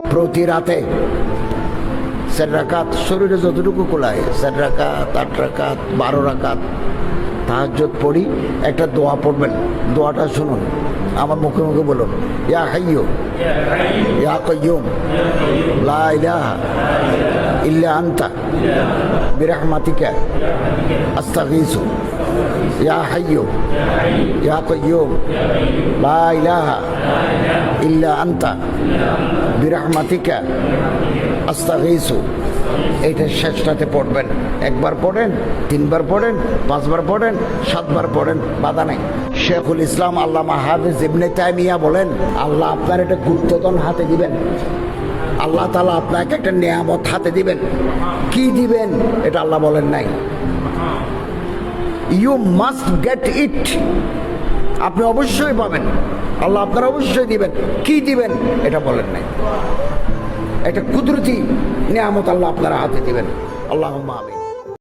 প্রতি রাতে 4 রাকাত, শরীরে যতটুকু কোলায় 4 রাকাত, 8 রাকাত, 12 রাকাত তাহাজ্জুদ পড়ি। একটা দোয়া পড়বেন, দোয়াটা শুনুন, আমার মুখে মুখে বলুন, ইয়া হাইয়্যু ইয়া কাইয়্যুম লা ইলাহা ইল্লা আনতা বিরহমাতিকা আস্তাগীসু ইয়া হাইয়্যু ইয়া কাইয়্যুম লা ইলাহা ইল্লা আনতা বিরহমাতিকা আস্তাগীসু। এইটা শেষটাতে পড়বেন। একবার পড়েন, 3 বার পড়েন, 5 বার পড়েন, 7 বার পড়েন, বাধা নেই। শেখুল ইসলাম আল্লামা হাফেজ ইবনে তাইমিয়া বলেন, আল্লাহ আপনার একটা গুপ্তধন হাতে দিবেন, আল্লাহ তাআলা আপনাকে একটা নিয়ামত হাতে দিবেন। কি দিবেন এটা আল্লাহ বলেন নাই। ইউ মাস্ট গেট ইট, আপনি অবশ্যই পাবেন, আল্লাহ আপনার অবশ্যই দিবেন। কি দিবেন এটা বলেন নাই। একটা কুদরতি নিয়ামত আল্লাহ আপনারা হাতে দিবেন। আল্লাহুম্মা আমিন।